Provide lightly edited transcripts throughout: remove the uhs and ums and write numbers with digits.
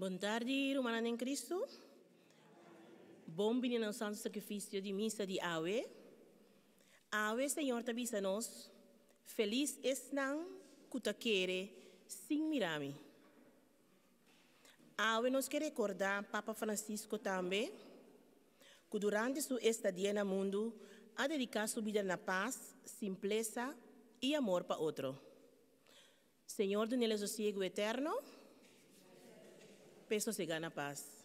Boa tarde, irmãos em Cristo. Bom vinho ao santo sacrifício de missa de Ave. Ave, Senhor, te avisa-nos. Feliz estão que te querem sem mirame. Ave nos quer recordar Papa Francisco também, que durante sua estadia no mundo, ha dedicado sua vida na paz, simpleza e amor para outro. Senhor, do sossego eterno, peço se gana paz.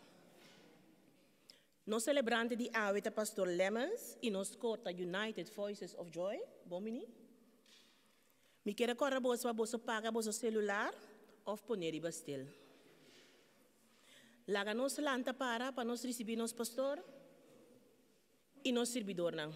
Nos celebrante de Ave, o pastor Lemons, e nos cota United Voices of Joy, bom menino. Me quero correr para você pagar o celular ou poner e bastel. Laga nos lanta para nos receber nos pastor e nos servidor não.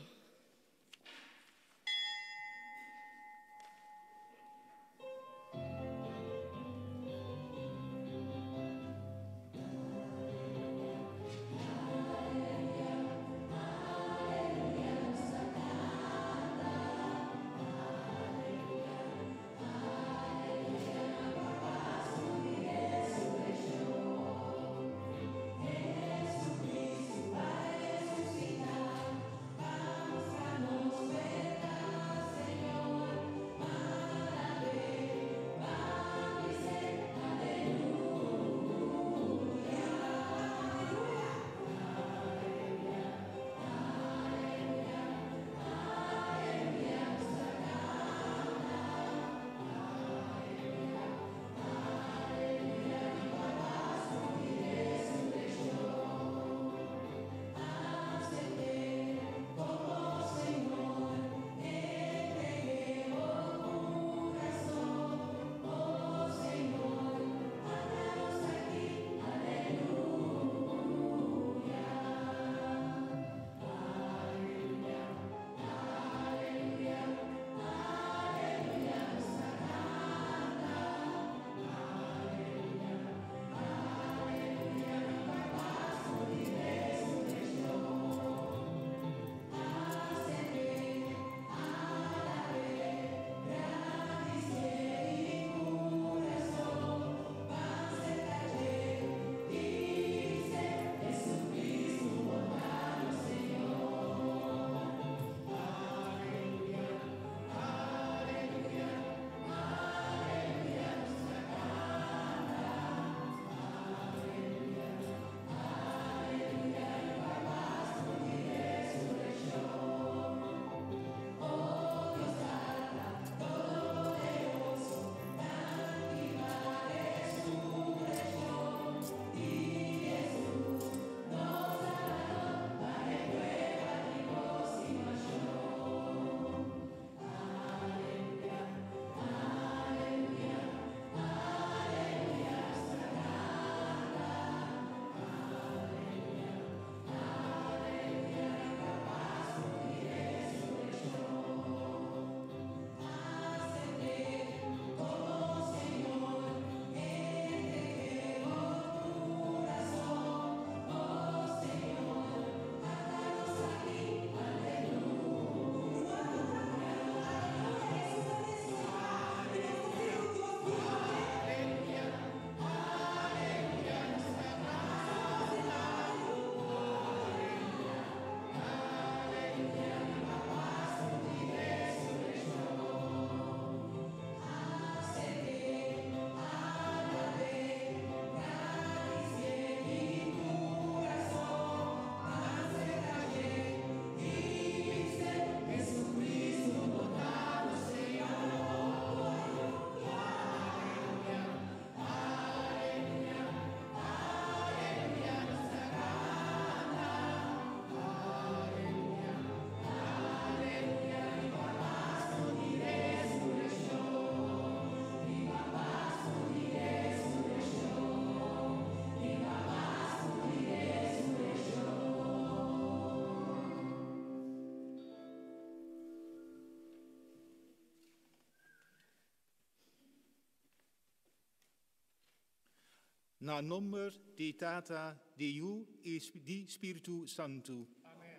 Na nombre de Tata, de Hijo y de Espíritu Santo. Amén.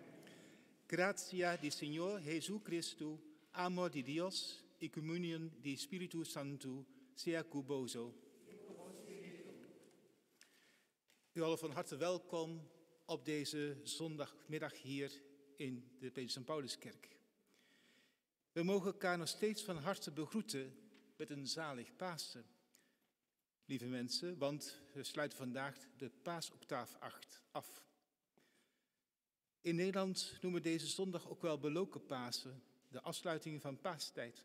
Gracia del Señor Jesucristo, amor de Dios y comunión del Espíritu Santo sea con vosotros. U allen van harte welkom op deze zondagmiddag hier in de Peter St. Pauluskerk. We mogen elkaar nog steeds van harte begroeten met een zalig Pasen. Lieve mensen, want we sluiten vandaag de Paasoctaaf af. In Nederland noemen we deze zondag ook wel beloken Pasen, de afsluiting van Paastijd.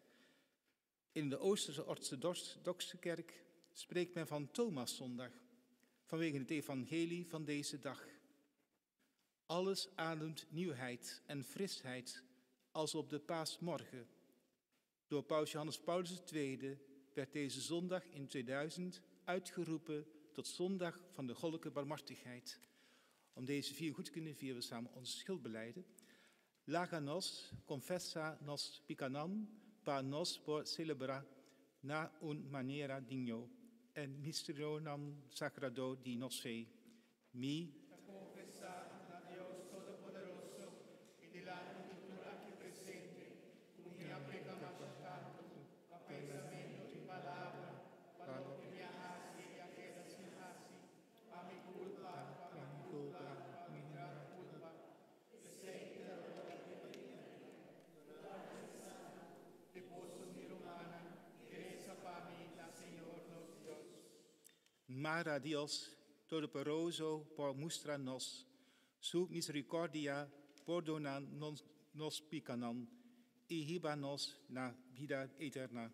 In de Oosterse orthodoxe kerk spreekt men van Thomaszondag, vanwege het evangelie van deze dag. Alles ademt nieuwheid en frisheid als op de paasmorgen. Door paus Johannes Paulus II werd deze zondag in 2000 uitgeroepen tot zondag van de goddelijke barmhartigheid. Om deze vier goed te kunnen vieren we samen onze schuldbelijden. Laga nos, confessa nos picanam, pa nos por celebrar na un manera digno, en misterionam sagrado di nos fe. Mi Mara Dios, Todopoderoso, por mostrar nos su misericordia, perdona nos pecados y líbranos la vida eterna.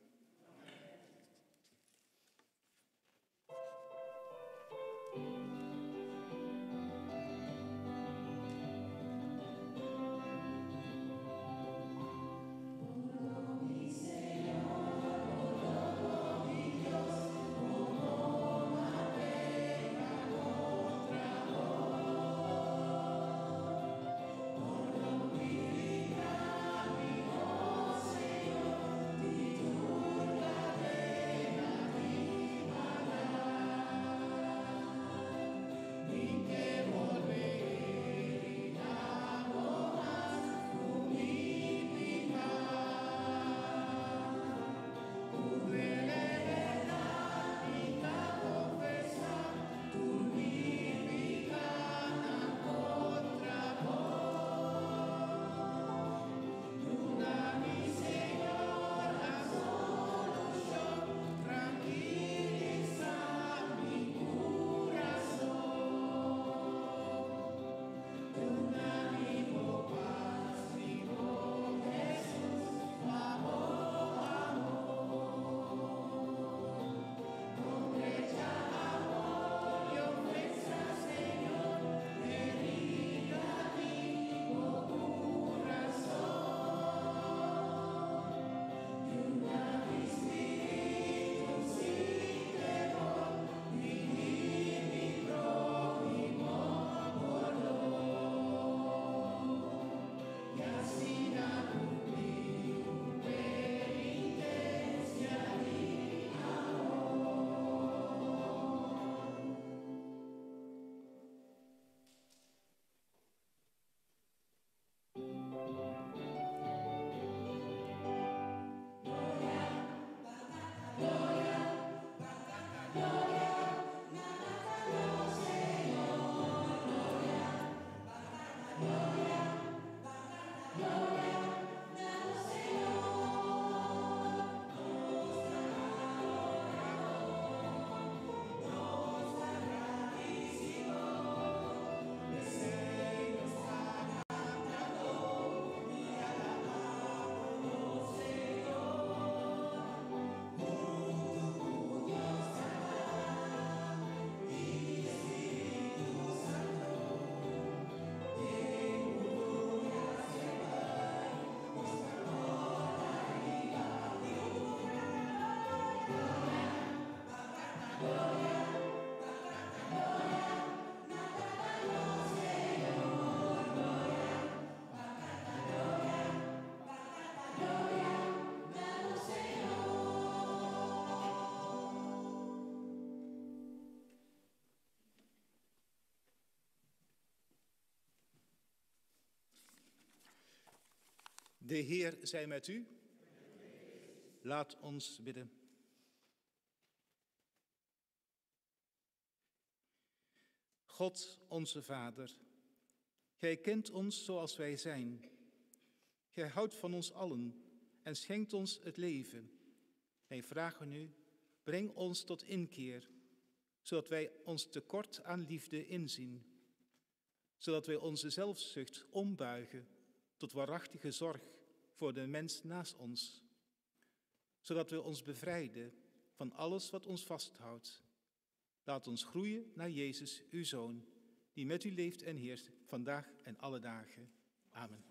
De Heer zij met u. Laat ons bidden. God, onze Vader, Gij kent ons zoals wij zijn. Gij houdt van ons allen en schenkt ons het leven. Wij vragen u, breng ons tot inkeer, zodat wij ons tekort aan liefde inzien. Zodat wij onze zelfzucht ombuigen tot waarachtige zorg voor de mens naast ons. Zodat wij ons bevrijden van alles wat ons vasthoudt. Laat ons groeien naar Jezus, uw Zoon, die met u leeft en heerst, vandaag en alle dagen. Amen.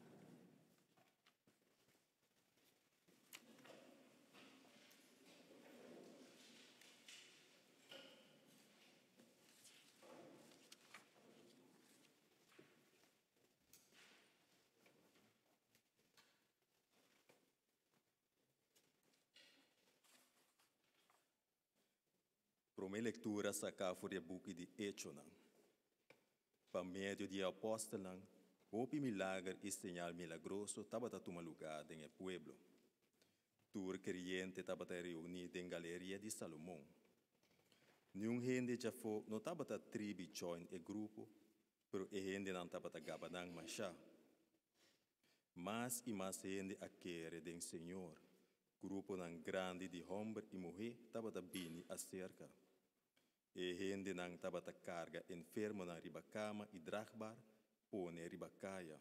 Para minha leitura, sacar for o book de Hechos. Por meio de apóstolos, houve milagre e sinal milagroso estava a tomar lugar em pueblo. Tur crente estava reunido em galeria de Salomão. Nenhum gente já foi, não estava a tribo join e grupo, pero a gente não estava a gabanang machá. Mas e mais gente a querer do Senhor. Grupo não grande de homem e mulher estava a bini a cerca. E gente não estava a carga enfermo na ribacama e dragbar ou na ribacaia.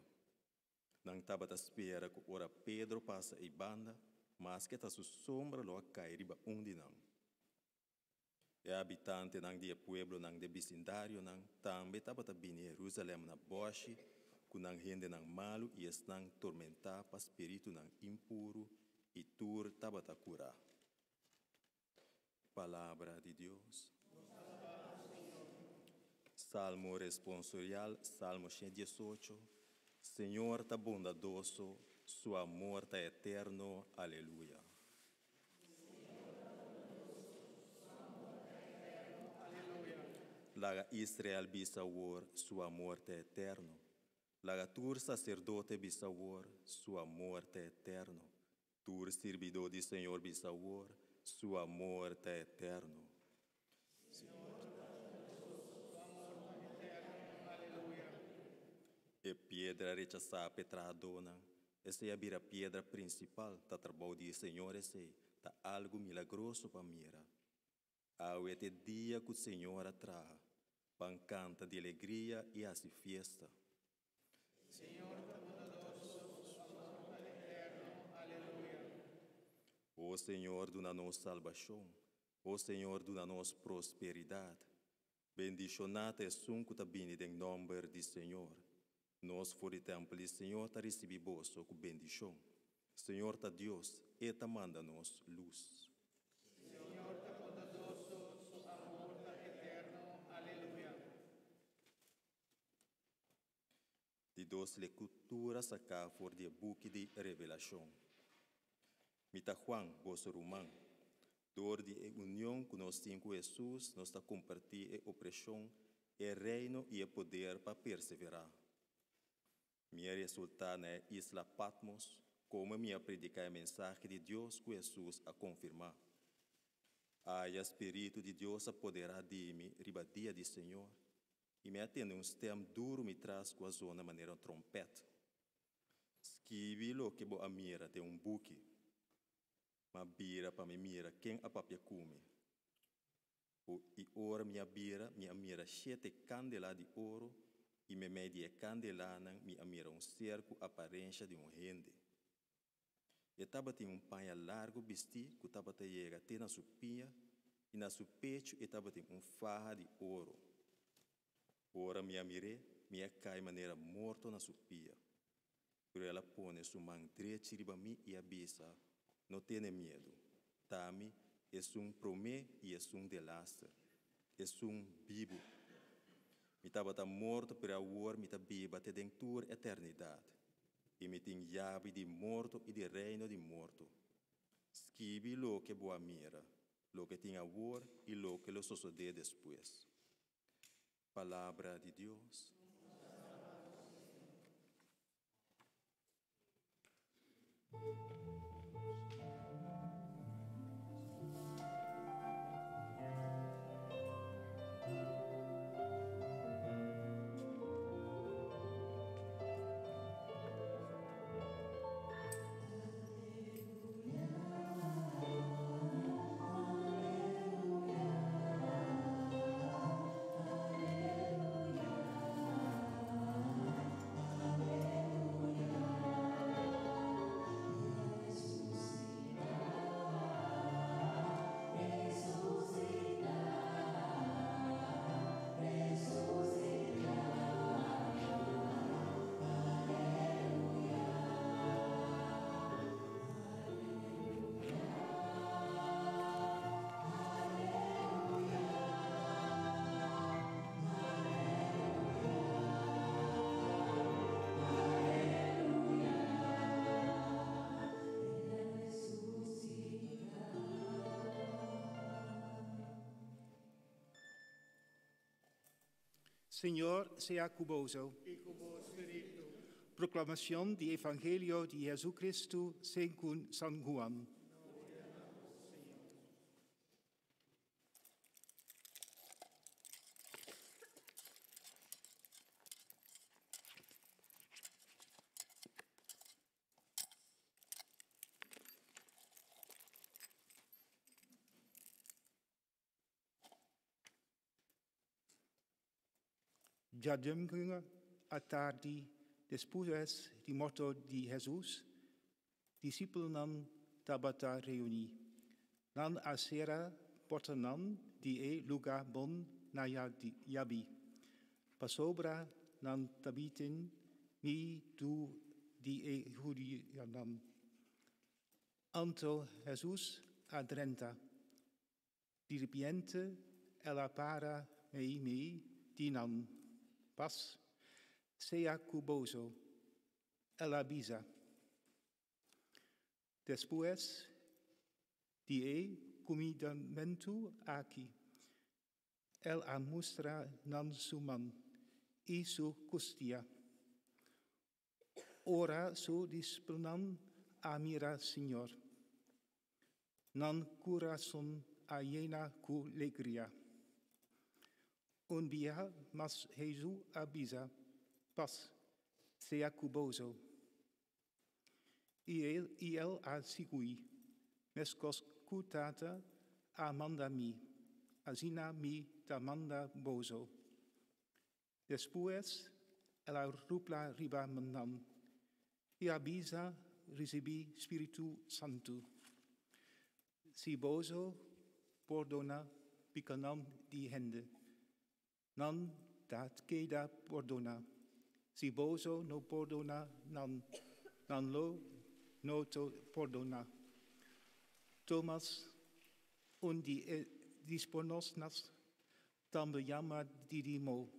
Não estava a espera que ora Pedro passa e banda, mas que está sua sombra lo cai riba onde não. E habitante não de pueblo não de vecindário não também estava a bini Jerusalém na boche, com não gente não malo e estão tormentar para espírito não impuro e tur estava a curar. Palavra de Deus. Salmo responsorial, Salmo 118. Senhor está bondadoso, seu amor está eterno. Aleluia. Laga Israel bisawor, seu amor está eterno. Laga tur sacerdote bisawor, seu amor está eterno. Tur servidor de Senhor bisawor, seu amor está eterno. E pedra rechazada petradona, essa é a pedra principal da trabalho de Senhor, esse tá algo milagroso para mira. Ao este dia que o Senhor atraha, pancanta de alegria e assim festa. Senhor, o Senhor dá nos salvação, o Senhor dá nos prosperidade. Bendicionado é o que está vindo em nome do Senhor. Nós for o templo do Senhor está recebendo vosso com bendição. Senhor está Deus e está manda-nos luz. Senhor está bondadoso, seu amor está eterno. Aleluia. De duas leituras acá for de book de revelação. Mita Juan, vosso romano, dor de união com nós cinco Jesus, nós está compartilhando a opressão, o reino e o poder para perseverar. Minha resultado é Isla Patmos, como minha predicar a mensagem de Deus com Jesus a confirmar. A Espírito de Deus apoderá de mim, ribadia de Senhor, e me atende stem duro me traz com a zona maneira trompete. Esquivi-lo que bo a mira de buque, ma bira para me mira quem a papia come. E ora minha mira 7 candela de ouro, e me media candelana me amira cerco aparência de rende. E tava tem panha largo vesti que tava te chega até na supinha e na seu pecho e tava tem farra de ouro. Ora me amire, me cai maneira morto na supinha. Pero ela pone sua mão direita riba mi e abisa, não tenha medo. Tami é promê e é delastre, é bibo. Me estava morto para o me estava viva até dentro da eternidade. E me tem chave de morto e de reino de morto. Esquive lo que boa mira, lo que tem agora e lo que lo suceder depois. Palavra de Deus. Señor sea cuboso. Proclamación del Evangelio de Jesucristo según San Juan. Ya domingo à tarde, después de morto de Jesus, discípulos não tabata reuni. Não a sera porta não de lugar bom na yabi. Pasobra não tabitin mi tu de judia não. Anto Jesus adrenta. De repente, ela para me di não. Pas sea cuboso, el avisa. Después de comidamento aqui, el amustra nan su man y su custia. Ora su disciplinan a mira, Señor. Nan corazón a llena cu alegría. Un día más Jesús avisa, pas sea cuboso. Y él a segui, mescos cutata a manda mi, asina mi ta manda bozo. Después, el rupla riba manan, y avisa recibí Espíritu Santo. Si bozo perdona, picanam di hende. Non dat queda perdona. Si bozo no perdona, non lo no to perdona. Thomas, un disponosnas, tambe llama didimo.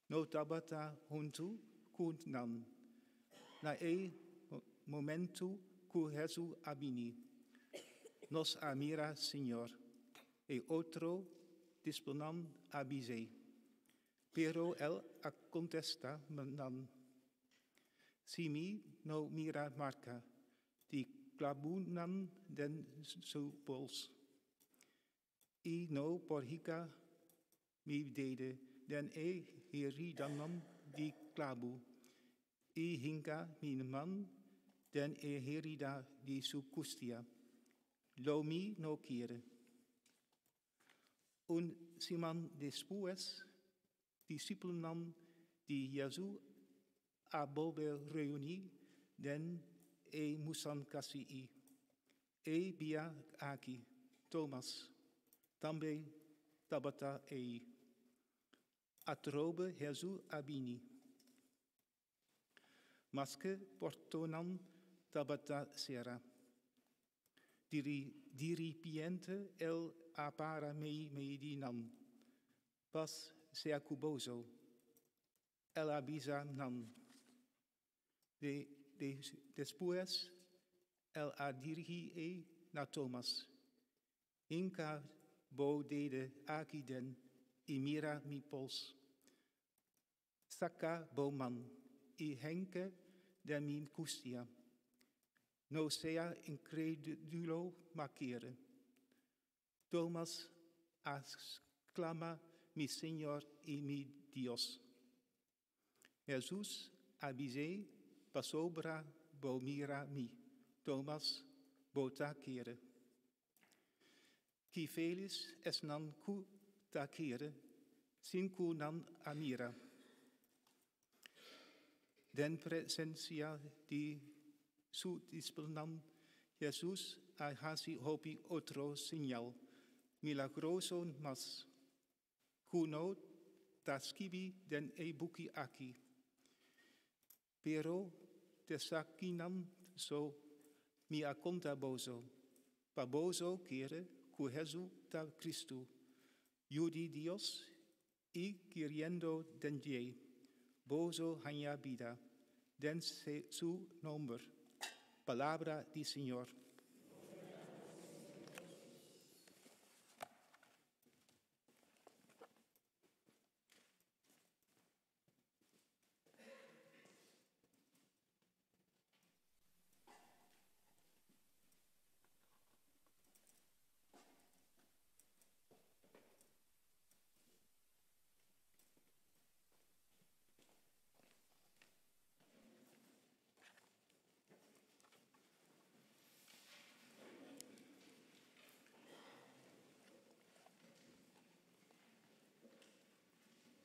No tabata junto kun nan. Na momento cu Jesús abini. Nos amira, Señor. E otro disponan avise, pero él contesta manan. Si mi no mira marca, di clabunan den su pols. Y no porhica mi dede, den heridanam di clabu. Y hinca mi man, den herida di su custia. Lo mi no quiere. Un Simon después, discípulos de Jesús a volver reunir den musan casi via aquí, Thomas, también tabata atrobe Jesús abini. Mas que portonan tabata sera. Diripiente el apara me dinan. Pas sea cuboso. El avisa nan. Después, el a dirigi na Thomas. Inca bo dede aquí den y mira mi pols. Saca bo man y henke de min custia. No sea incrédulo maquere. Thomas exclama, mi Señor y mi Dios. Jesús avise, pasobra, bo mira mi. Thomas, bo takere. Qui felis es nan cu takere, sin cu nan amira. Den presencia di su disciplinan, Jesús hace hopi otro señal, milagroso mas, cuno tascibi den buki aquí. Pero desaquinan so mi aconta bozo, pa bozo quiere cu Jesús ta Cristo, yudi Dios y queriendo den ye, bozo hanya vida, den su nombre. Palabra del Señor.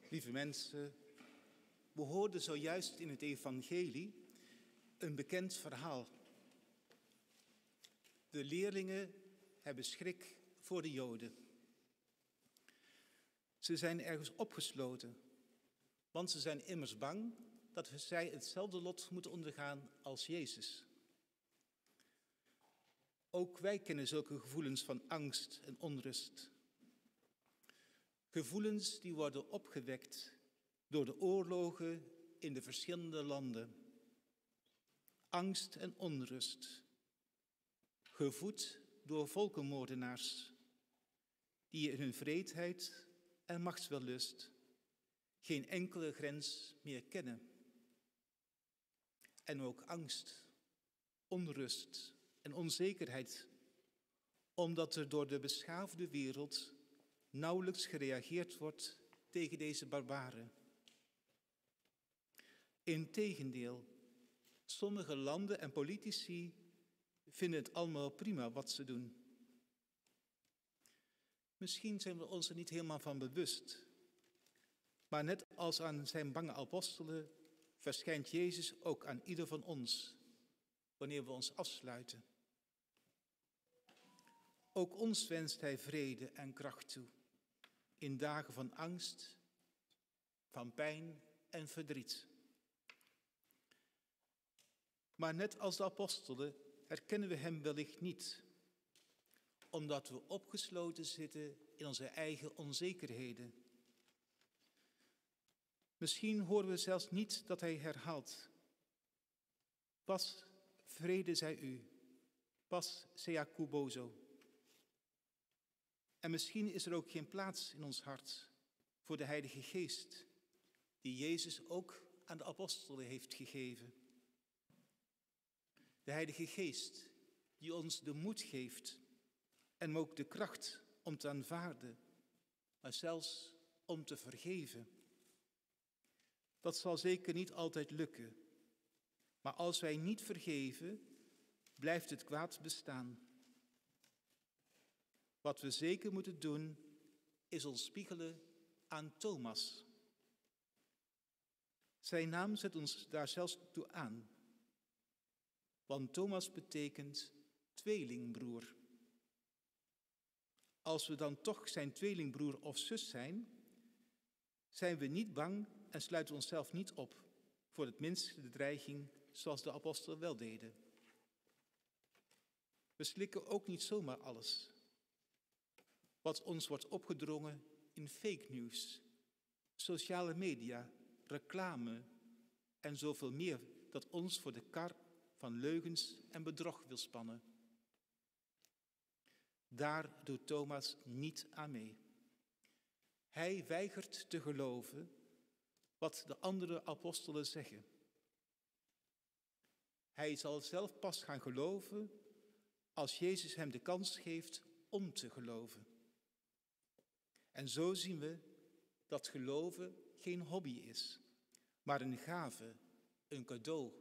Lieve mensen, we hoorden zojuist in het evangelie een bekend verhaal. De leerlingen hebben schrik voor de Joden. Ze zijn ergens opgesloten, want ze zijn immers bang dat zij hetzelfde lot moeten ondergaan als Jezus. Ook wij kennen zulke gevoelens van angst en onrust. Gevoelens die worden opgewekt door de oorlogen in de verschillende landen. Angst en onrust, gevoed door volkenmoordenaars, die in hun wreedheid en machtswellust geen enkele grens meer kennen. En ook angst, onrust en onzekerheid, omdat er door de beschaafde wereld nauwelijks gereageerd wordt tegen deze barbaren. Integendeel, sommige landen en politici vinden het allemaal prima wat ze doen. Misschien zijn we ons er niet helemaal van bewust, maar net als aan zijn bange apostelen verschijnt Jezus ook aan ieder van ons wanneer we ons afsluiten. Ook ons wenst hij vrede en kracht toe in dagen van angst, van pijn en verdriet. Maar net als de apostelen herkennen we hem wellicht niet, omdat we opgesloten zitten in onze eigen onzekerheden. Misschien horen we zelfs niet dat hij herhaalt: pas vrede zij u, pas sea cubozo. En misschien is er ook geen plaats in ons hart voor de Heilige Geest, die Jezus ook aan de apostelen heeft gegeven. De Heilige Geest die ons de moed geeft en ook de kracht om te aanvaarden, maar zelfs om te vergeven. Dat zal zeker niet altijd lukken, maar als wij niet vergeven, blijft het kwaad bestaan. Wat we zeker moeten doen, is ons spiegelen aan Thomas. Zijn naam zet ons daar zelfs toe aan. Want Thomas betekent tweelingbroer. Als we dan toch zijn tweelingbroer of zus zijn, zijn we niet bang en sluiten onszelf niet op voor het minste de dreiging zoals de apostelen wel deden. We slikken ook niet zomaar alles wat ons wordt opgedrongen in fake news, sociale media, reclame en zoveel meer dat ons voor de kar van leugens en bedrog wil spannen. Daar doet Thomas niet aan mee. Hij weigert te geloven wat de andere apostelen zeggen. Hij zal zelf pas gaan geloven als Jezus hem de kans geeft om te geloven. En zo zien we dat geloven geen hobby is, maar een gave, een cadeau,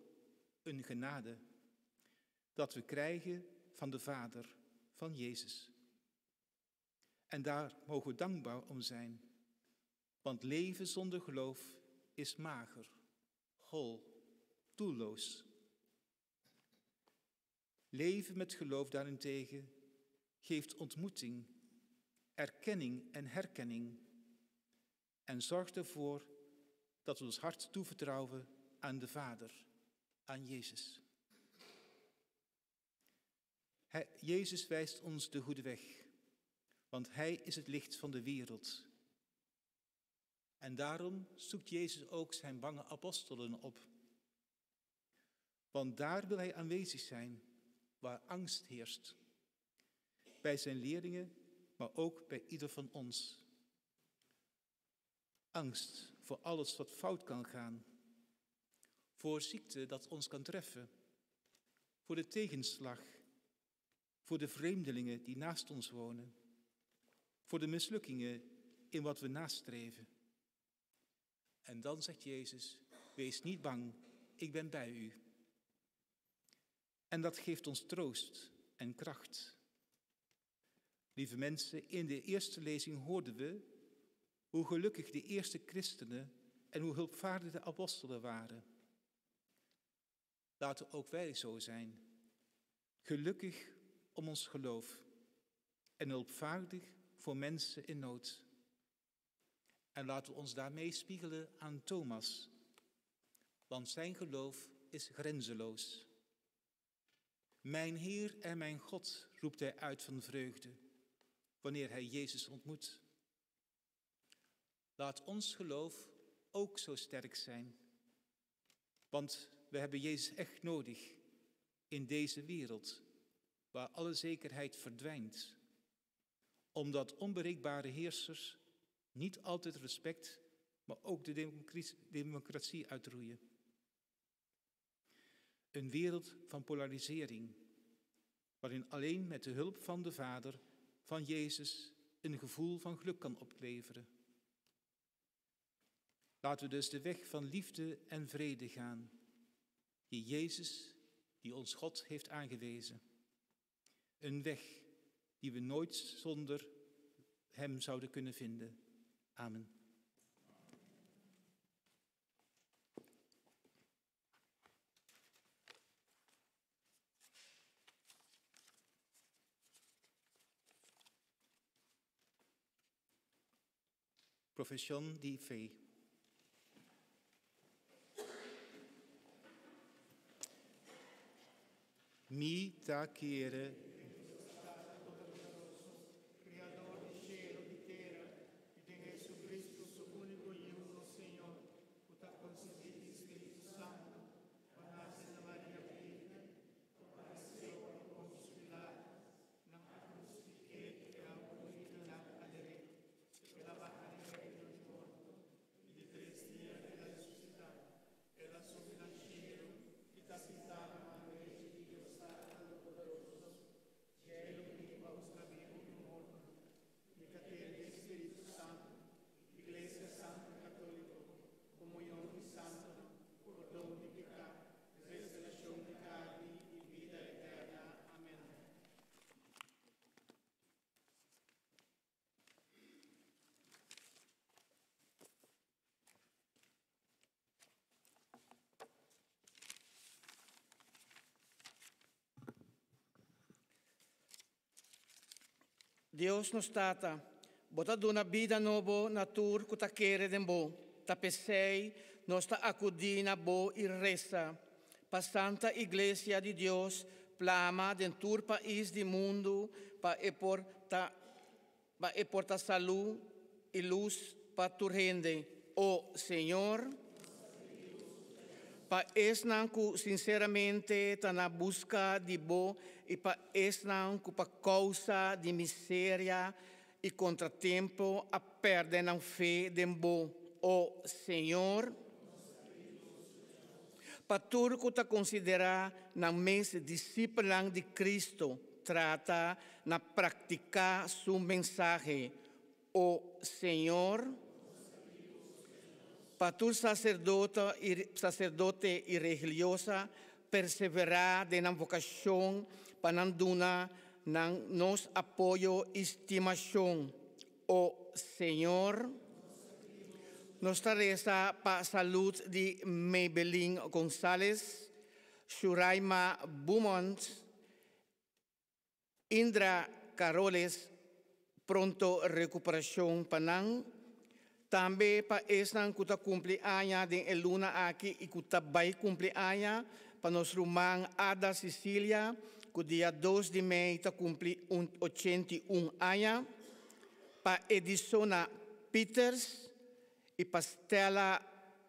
een genade, dat we krijgen van de Vader, van Jezus. En daar mogen we dankbaar om zijn, want leven zonder geloof is mager, hol, doelloos. Leven met geloof daarentegen geeft ontmoeting, erkenning en herkenning en zorgt ervoor dat we ons hart toevertrouwen aan de Vader, aan Jezus. Jezus wijst ons de goede weg, want Hij is het licht van de wereld. En daarom zoekt Jezus ook zijn bange apostelen op. Want daar wil Hij aanwezig zijn, waar angst heerst. Bij zijn leerlingen, maar ook bij ieder van ons. Angst voor alles wat fout kan gaan. Voor ziekte dat ons kan treffen. Voor de tegenslag. Voor de vreemdelingen die naast ons wonen. Voor de mislukkingen in wat we nastreven. En dan zegt Jezus, wees niet bang, ik ben bij u. En dat geeft ons troost en kracht. Lieve mensen, in de eerste lezing hoorden we hoe gelukkig de eerste christenen en hoe hulpvaardig de apostelen waren. Laten ook wij zo zijn. Gelukkig om ons geloof en hulpvaardig voor mensen in nood. En laten we ons daarmee spiegelen aan Thomas, want zijn geloof is grenzeloos. Mijn Heer en mijn God, roept hij uit van vreugde, wanneer hij Jezus ontmoet. Laat ons geloof ook zo sterk zijn, want we hebben Jezus echt nodig in deze wereld, waar alle zekerheid verdwijnt, omdat onbereikbare heersers niet altijd respect, maar ook de democratie uitroeien. Een wereld van polarisering, waarin alleen met de hulp van de Vader, van Jezus, een gevoel van geluk kan opleveren. Laten we dus de weg van liefde en vrede gaan, die Jezus, die ons God heeft aangewezen. Een weg die we nooit zonder hem zouden kunnen vinden. Amen. Profession di fe. Mi tacere. Deus nos trata, bota dona vida novo natur kuta kere den bo, ta pesei nos ta acudina bo e reza, pa santa iglesia de Deus, plama den tur país di mundo, pa e porta salud e luz pa tu rende, o Senhor, pa esnan ku sinceramente ta na busca di bo e pa esnan ku pa causa di miseria e contratempo a perde na fé den bo, o Senhor, pa turco ta considera na mes discípulos de Cristo, trata na praticar su mensaje, o Senhor, para o sacerdote e religiosa perseverar na vocação para dar nos apoio e estimação. O Senhor, nossa reza para a saúde de Maybelline González, Shuraima Beaumont, Indra Caroles, pronto recuperação para também para esta kuta cumpleaños de Eluna aqui e kuta vai cumpleaños para nossa irmã Ada Cecília, que dia 2 de maio está cumpre 81 anos, para Edisona Peters e para Stella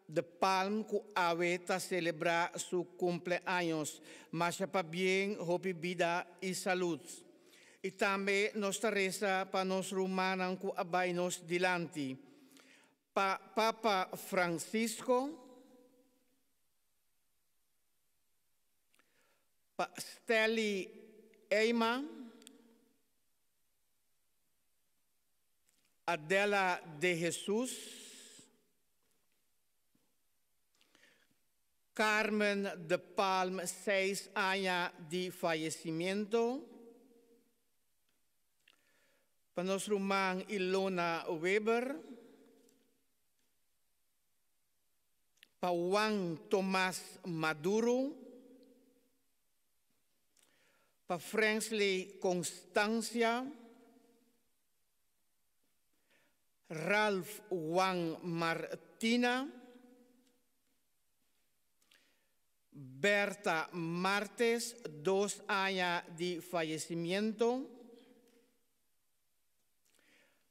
de Palm, que aveta celebrar seu cumpleaños, mas para bem, hope vida e saúde. E também nossa reza para nossa irmã que abai nos dilante. Pa Papa Francisco, pa Steli Eima, Adela de Jesus, Carmen de Palm, 6 años de fallecimiento, para nossa irmã Ilona Weber, pa Juan Tomás Maduro, pa Fransley Constancia, Ralph Juan Martina, Berta Martes, 2 años de fallecimiento.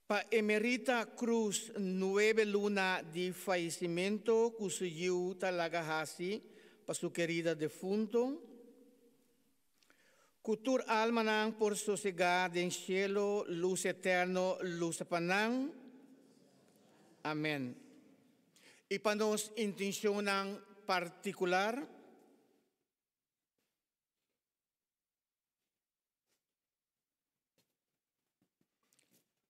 Pa Emerita Cruz, 9 lunas de fallecimiento, cusuyu talagahasi, pa su querida defunto. Kutur almanang por sosegar en cielo, luz eterno, luz panang. Amen. Y para nos intencionan particular,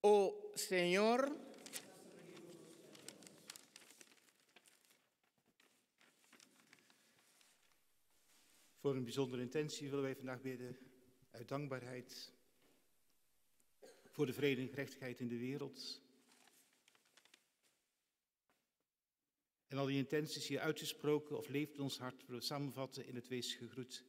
oh Señor, voor een bijzondere intentie willen wij vandaag bidden uit dankbaarheid voor de vrede en gerechtigheid in de wereld. En al die intenties hier uitgesproken of leeft in ons hart, willen we samenvatten in het wees gegroet.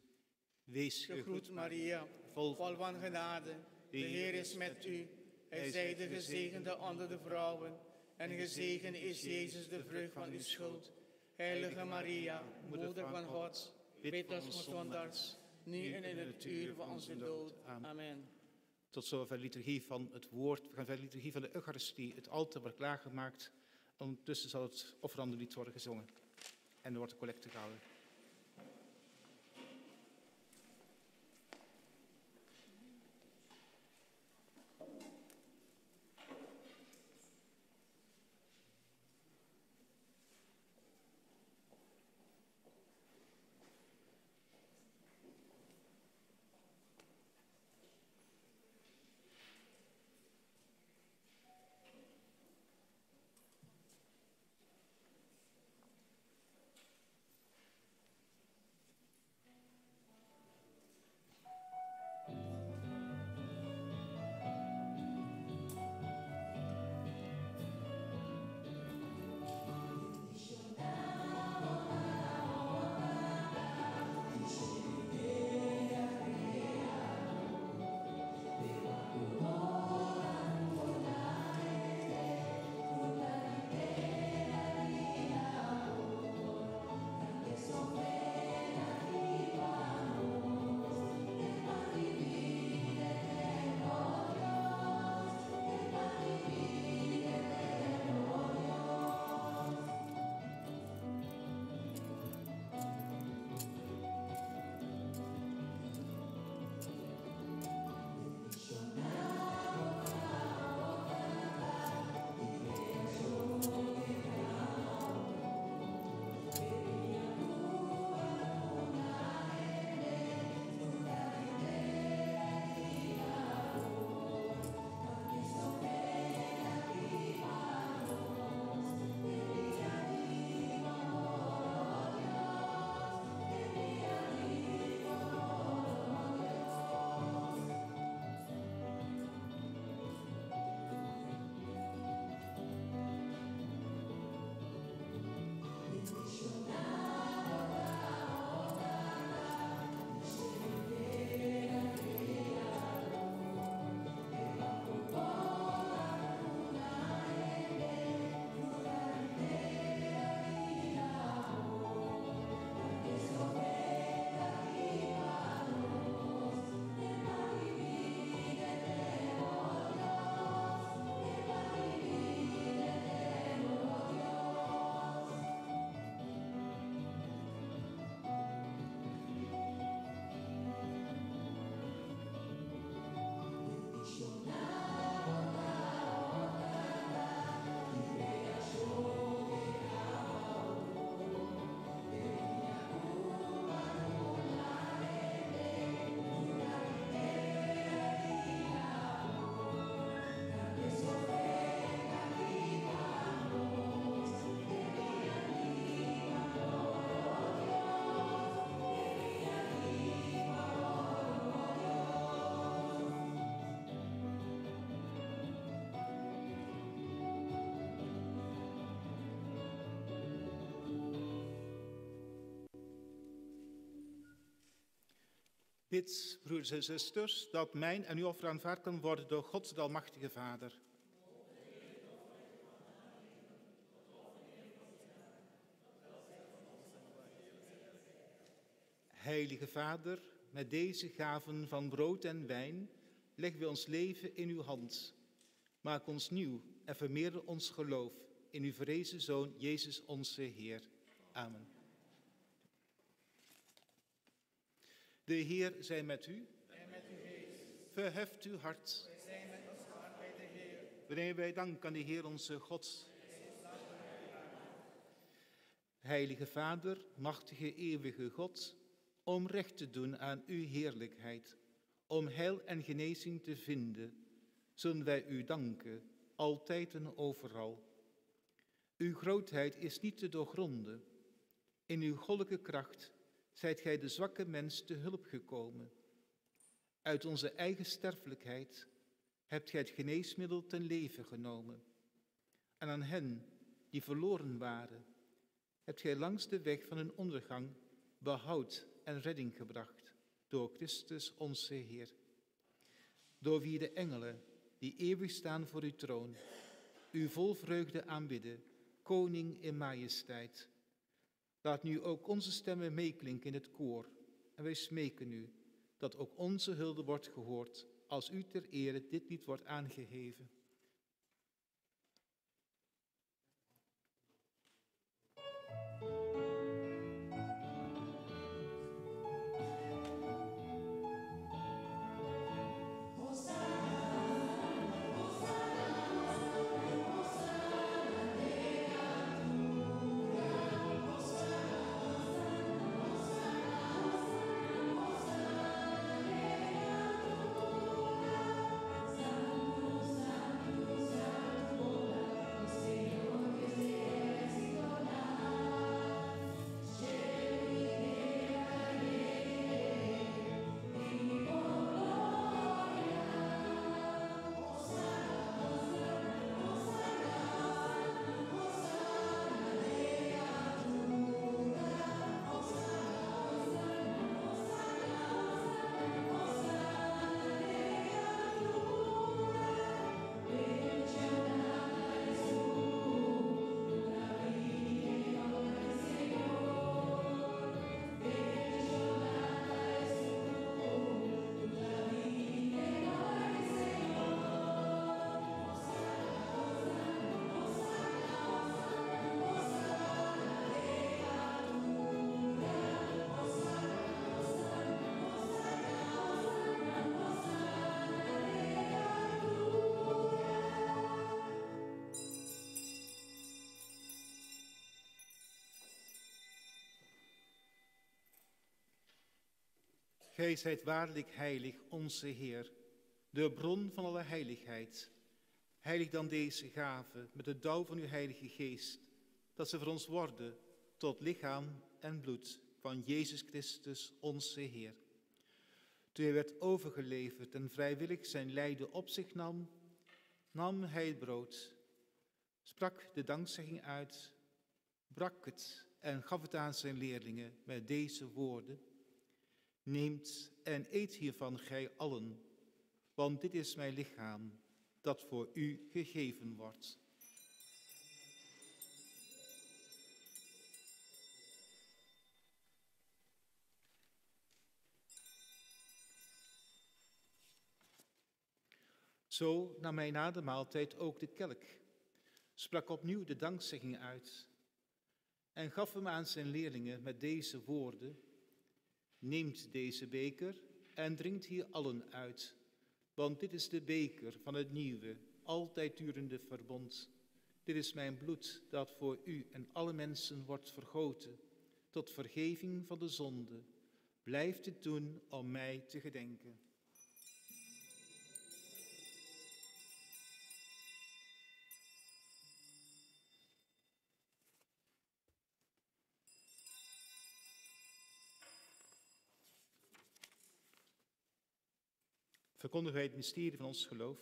Wees gegroet Maria, vol van genade, de Heer is met u. Hij zij de gezegende onder de vrouwen, en gezegend is Jezus de vrucht van uw schoot. Heilige Maria, moeder van God, bid ons zondaars, nu en in het uur van onze dood. Amen. Tot zover de liturgie van het woord. We gaan verder de liturgie van de Eucharistie. Het altaar wordt klaargemaakt. Ondertussen zal het offerandelied worden gezongen. En er wordt de collecte gehouden. Bid, broeders en zusters, dat mijn en uw offer aanvaard kan worden door God de Almachtige Vader. Heilige Vader, met deze gaven van brood en wijn leggen we ons leven in uw hand. Maak ons nieuw en vermeerder ons geloof in uw verrezen Zoon, Jezus onze Heer. Amen. De Heer zij met u. En met uw geest. Verheft uw hart. Wij zijn met ons hart bij de Heer. Wanneer wij dank aan de Heer onze God. Heilige Vader, machtige eeuwige God, om recht te doen aan uw heerlijkheid, om heil en genezing te vinden, zullen wij u danken, altijd en overal. Uw grootheid is niet te doorgronden. In uw goddelijke kracht zijt gij de zwakke mens te hulp gekomen. Uit onze eigen sterfelijkheid hebt gij het geneesmiddel ten leven genomen. En aan hen die verloren waren, hebt gij langs de weg van hun ondergang behoud en redding gebracht door Christus onze Heer. Door wie de engelen, die eeuwig staan voor uw troon, u vol vreugde aanbidden, koning in majesteit. Laat nu ook onze stemmen meeklinken in het koor en wij smeken u dat ook onze hulde wordt gehoord als u ter ere dit lied wordt aangeheven. Gij zijt waarlijk heilig, onze Heer, de bron van alle heiligheid. Heilig dan deze gave met de dauw van uw heilige geest, dat ze voor ons worden tot lichaam en bloed van Jezus Christus, onze Heer. Toen hij werd overgeleverd en vrijwillig zijn lijden op zich nam, nam hij het brood, sprak de dankzegging uit, brak het en gaf het aan zijn leerlingen met deze woorden: Neemt en eet hiervan gij allen, want dit is mijn lichaam, dat voor u gegeven wordt. Zo nam hij na de maaltijd ook de kelk, sprak opnieuw de dankzegging uit en gaf hem aan zijn leerlingen met deze woorden: Neemt deze beker en drinkt hier allen uit, want dit is de beker van het nieuwe, altijd durende verbond. Dit is mijn bloed dat voor u en alle mensen wordt vergoten, tot vergeving van de zonde. Blijf dit doen om mij te gedenken. Verkondigen wij het mysterie van ons geloof.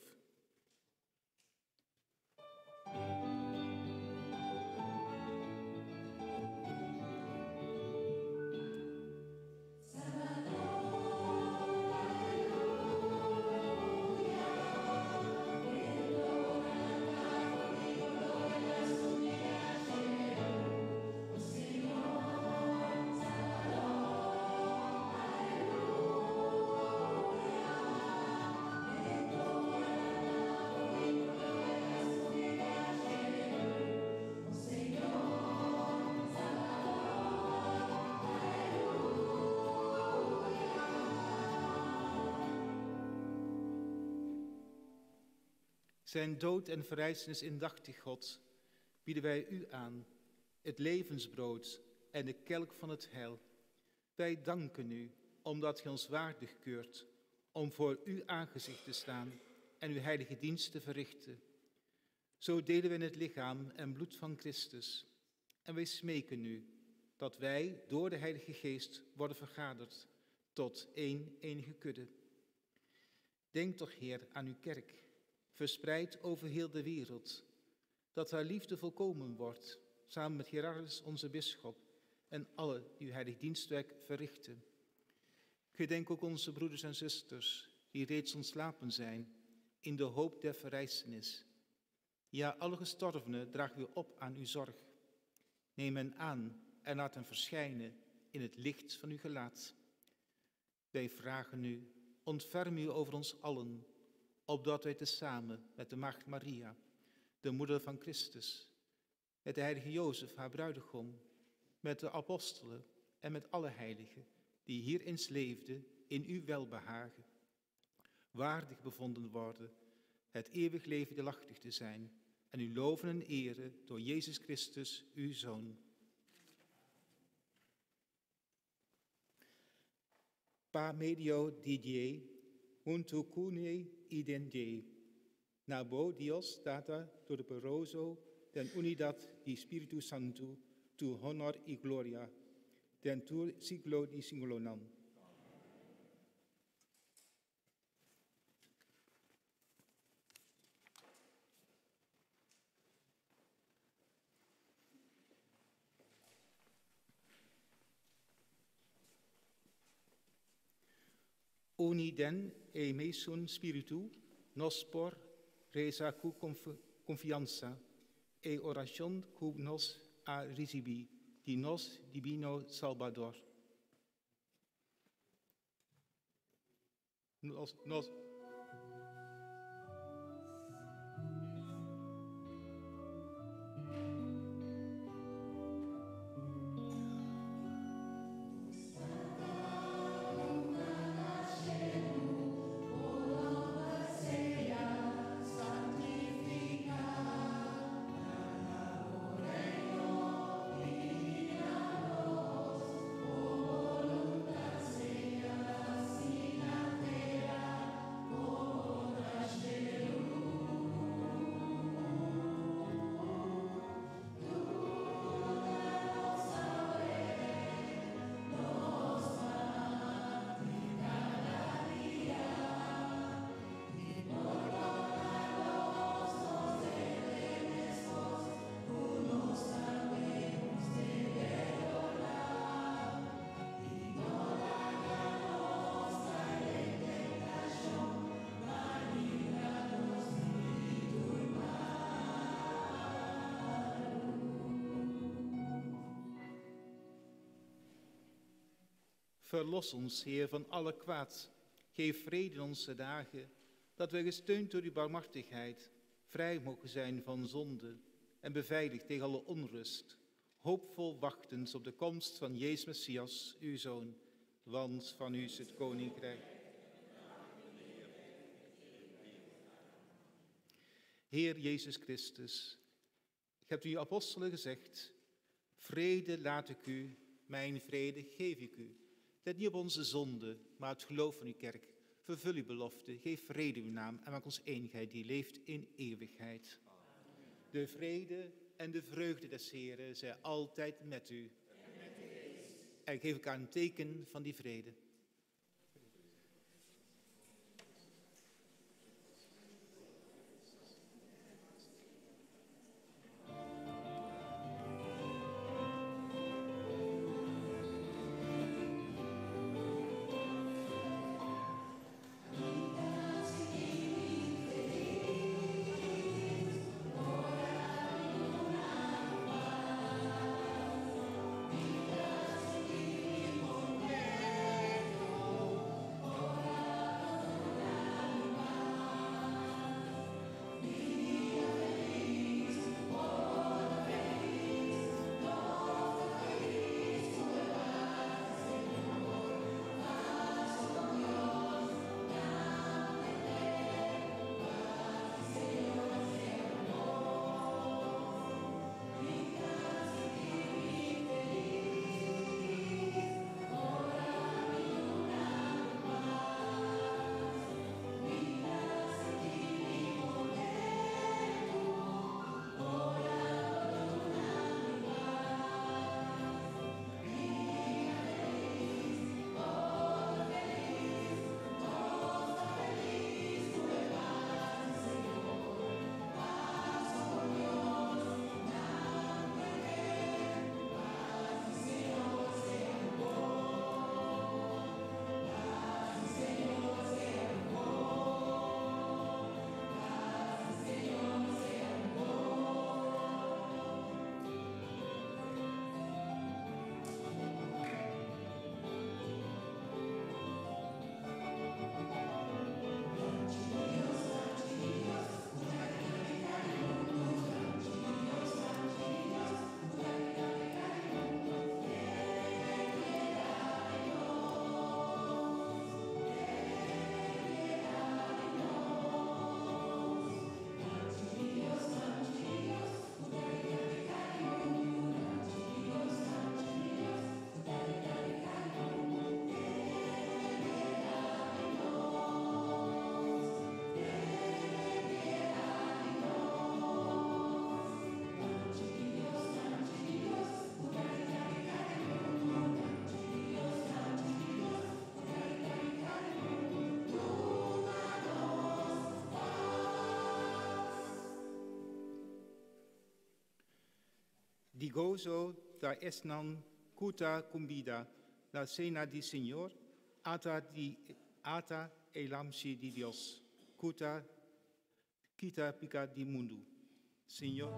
Zijn dood en verrijzenis indachtig, God, bieden wij u aan, het levensbrood en de kelk van het heil. Wij danken u, omdat gij ons waardig keurt om voor uw aangezicht te staan en uw heilige dienst te verrichten. Zo delen we in het lichaam en bloed van Christus. En wij smeken u dat wij door de Heilige Geest worden vergaderd tot één enige kudde. Denk toch, Heer, aan uw kerk, verspreid over heel de wereld, dat haar liefde volkomen wordt, samen met Gerardus, onze bisschop, en alle die uw heilig dienstwerk verrichten. Gedenk ook onze broeders en zusters, die reeds ontslapen zijn, in de hoop der verrijzenis. Ja, alle gestorvenen dragen u op aan uw zorg. Neem hen aan en laat hen verschijnen in het licht van uw gelaat. Wij vragen u, ontferm u over ons allen, opdat wij tezamen met de Maagd Maria, de moeder van Christus, met de heilige Jozef, haar bruidegom, met de apostelen en met alle heiligen, die hier eens leefden, in uw welbehagen, waardig bevonden worden, het eeuwig leven deelachtig te zijn, en u loven en eren door Jezus Christus, uw Zoon. Pa medio Didier, unto cune idende, nabo Dios data todopoderoso, den unidad di Spiritu Santo, tu honor y gloria, den tu siglo di siglonan. Uniden e mesun spiritu, nospor resa cu confianza, e oracion cu nos a recibi, di nos divino Salvador. Nos Verlos ons, Heer, van alle kwaad. Geef vrede in onze dagen, dat wij gesteund door uw barmhartigheid vrij mogen zijn van zonde en beveiligd tegen alle onrust, hoopvol wachtend op de komst van Jezus Messias, uw Zoon, want van u is het koninkrijk. Heer Jezus Christus, ik heb uw apostelen gezegd, vrede laat ik u, mijn vrede geef ik u. Let niet op onze zonde, maar het geloof van uw kerk. Vervul uw belofte, geef vrede uw naam en maak ons eenheid die leeft in eeuwigheid. Amen. De vrede en de vreugde des Heren zij altijd met u. En geef elkaar een teken van die vrede. Digozo da esnan kuta cumbida, la cena di Señor, ata elamsi di Dios, kita pica di mundo. Señor.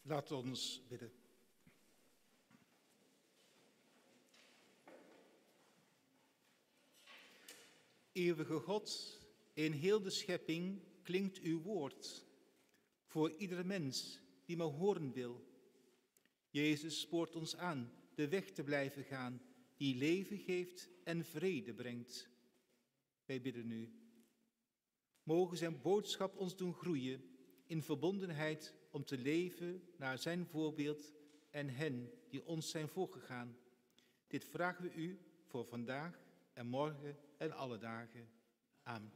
Laat ons bidden. Eeuwige God, in heel de schepping klinkt uw woord voor iedere mens die maar horen wil. Jezus spoort ons aan de weg te blijven gaan die leven geeft en vrede brengt. Wij bidden u. Mogen zijn boodschap ons doen groeien in verbondenheid om te leven naar zijn voorbeeld en hen die ons zijn voorgegaan. Dit vragen we u voor vandaag en morgen en alle dagen. Amen.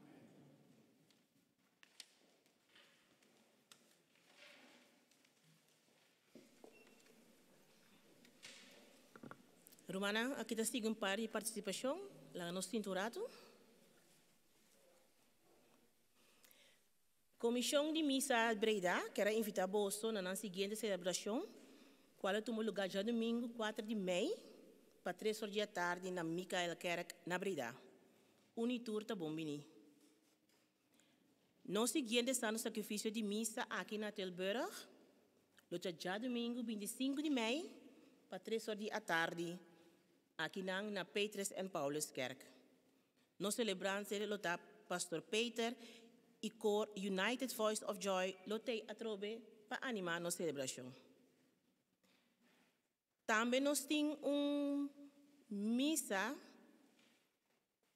Romana, aqui está um par de participação, lá no Cinturato. Comissão de Missa Breda, que era invitar Bolso na seguinte celebração, qual tomou lugar já domingo, 4 de maio, para 3 horas da tarde, na Michael Kerk, na Breda. Unitur tá bombini. No seguinte está no sacrifício de missa aqui na Tilburg, luta já domingo, 25 de maio, para 3 horas da tarde, aqui na Petrus en Paulus Kerk. No celebrante luta Pastor Peter e cor United Voice of Joy lotei atrobe para animar a celebração. Também nós temos missa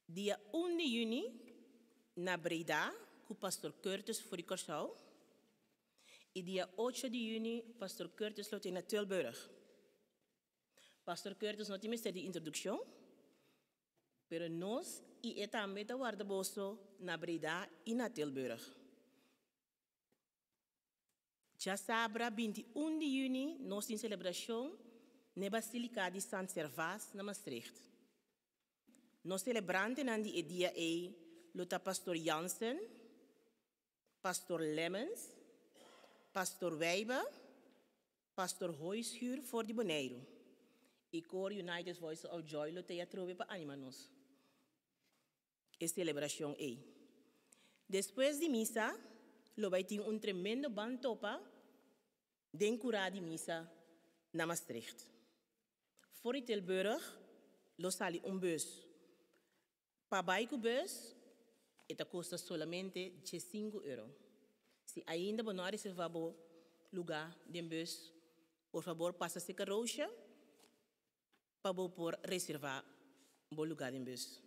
dia 1 de junho na Breda com o Pastor Curtis Furicorsau e dia 8 de junho Pastor Curtis lotei na Tilburg. Pastor Curtis não tem de introdução, pero nós e também da guarda bolso na Breda e na Tilburg. Já sabra 21 de junho nós temos celebração na Basílica de Sant Servaas na Maastricht. Nós celebramos na dia luta Pastor Jansen, Pastor Lemmens, Pastor Weber, Pastor Hoyschuur voor de Bonaire. E cor United Voice of Joy lotei a trove para animar nós. É celebração aí. Depois de missa, lo vai ter tremendo bantopa de curar de missa na Maastricht. Voor Tilburg, lo sali bus. Para baixo bus, eta custa solamente €5. Se ainda não reservar lugar de bus, por favor, passa-se carroça para por reservar o lugar de bus.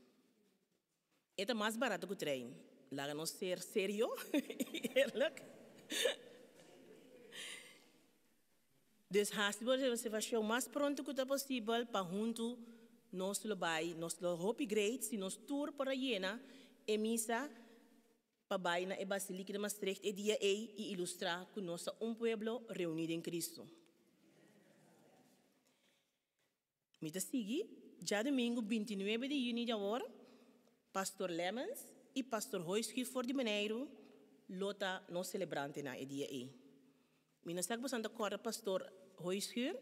É mais barato que o trem. Lá não ser sério, eerlijk. Dus haast de reservação mais pronto que possível para junto nós vai, nós hope great, se nós tour para Jena, e missa para vai na Basílica de Maastricht e dia e ilustrar que nós pueblo reunido em Cristo. Mita sigue, já domingo 29 de junho de agora, Pastor Lemmens e Pastor Hoyschuur voor de Bonaire, lota nos celebrante na dia e. Mina sabe que você corda Pastor Hoyschuur?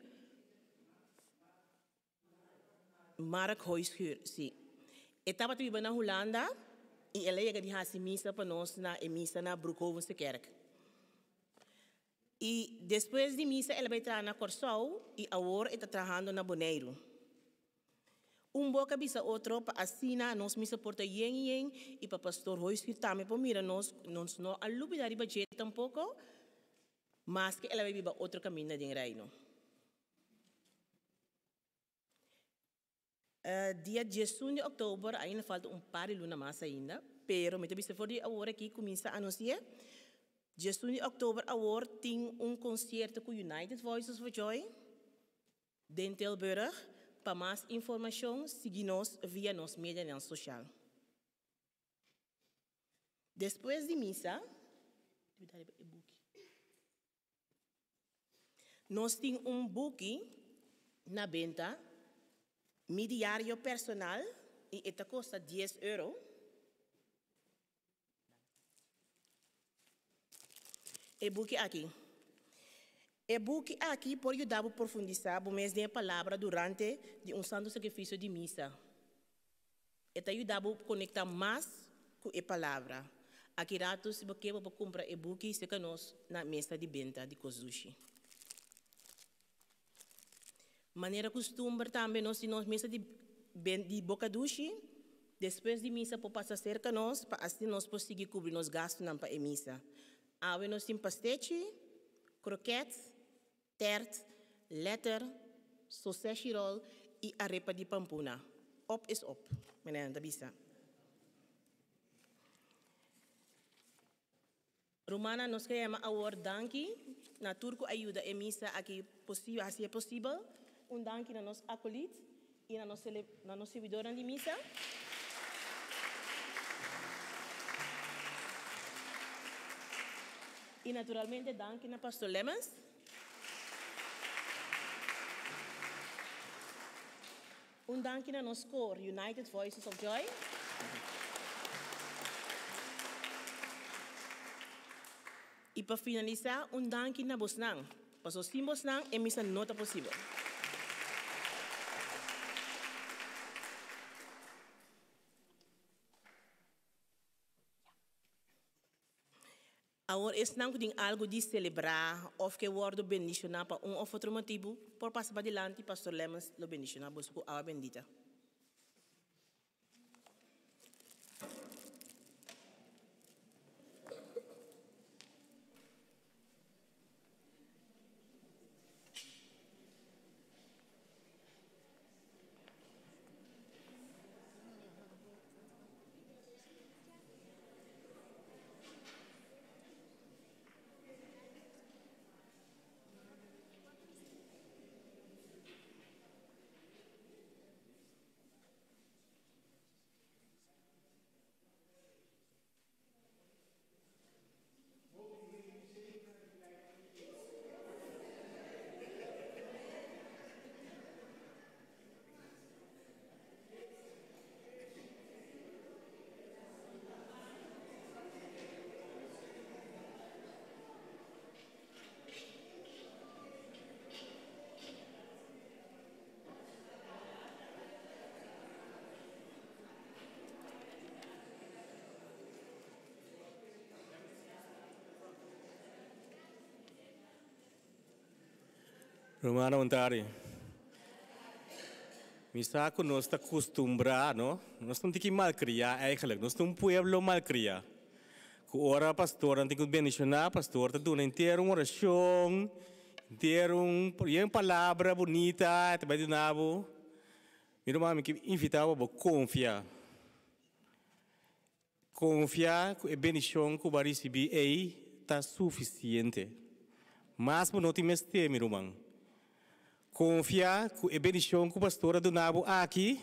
Mark Hoyschuur, sim. Estava tudo na Holanda e ela ia de hasi missa para nós na missa na Broekhovense Kerk. E depois de missa ela vai entrar na Corsau e agora está trabalhando na Bonaire. Boca bisa outro para assina nós missa porta yen e para Pastor Hoyschuur também para mira nós não alubi dari budget tampouco, mas que ela vai viver outro caminho de reino. Dia 18 de outubro ainda falta par de luna mais ainda, pero me também for de agora aqui começa a anunciar. 18 de outubro agora tem concerto com United Voices for Joy de Tilburg. Para mais informação, siga-nos via nossa mídia social. Depois de missa, nós temos book na venda, meu diário personal, e esta custa €10. E book aqui. E book aqui pode ajudar a profundizar o mês de palavra durante santo sacrifício de missa. E te ajudar a conectar mais com a palavra. Aqui rato se você pode comprar e book se que nós na mesa de venda de Kozushi. Maneira costumbre também nós temos mesa de boca duche. Depois de missa, por passar cerca nós, para assim nós conseguir cobrir nos gastos não para a missa. Aí nós temos pastete, croquete, tert, letter, sausage roll e arepa de pampuna. Op is op, meneer Dabisa. Romana nos queremos award danki. Na turco ajuda a missa aqui possível, assim é possível. Danki na nos acolit e na nos servidora de missa. E naturalmente danki na pastor Lemmens. Danki na nos cor United Voices of Joy. E para finalizar, danki na Bosnang. Para os Bosnang, é missa nota possível. Agora, não tem algo de celebrar ou que word bendicionar para ou outro motivo, por passar para adiante, pastor Lemmens lo bendicionar, busco a bendita. Romana Ontari. Misako nós está acostumbrado, não? Nós não temos que malcriar eigenlijk. Nós temos pueblo malcriar. Que ora pastor não tem que bendicionar, pastor está dando inteira uma oração, inteira uma palavra bonita, te vai de nabo. Meu irmão, que invitava a confiar. Confiar que a bendição que vai receber aí está suficiente. Mas não tem mais tempo, meu irmão. Confiar que a bendição que o pastor do Nabo aqui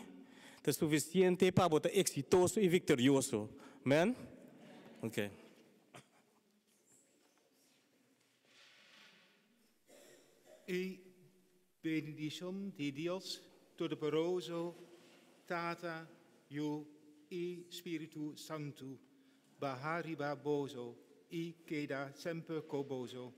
é suficiente para botar exitoso e vitorioso. Amém? Ok. E bendición de Dios Todopoderoso, Tata, Yo y Espíritu Santo, Bahari Baboso y queda sempre coboso.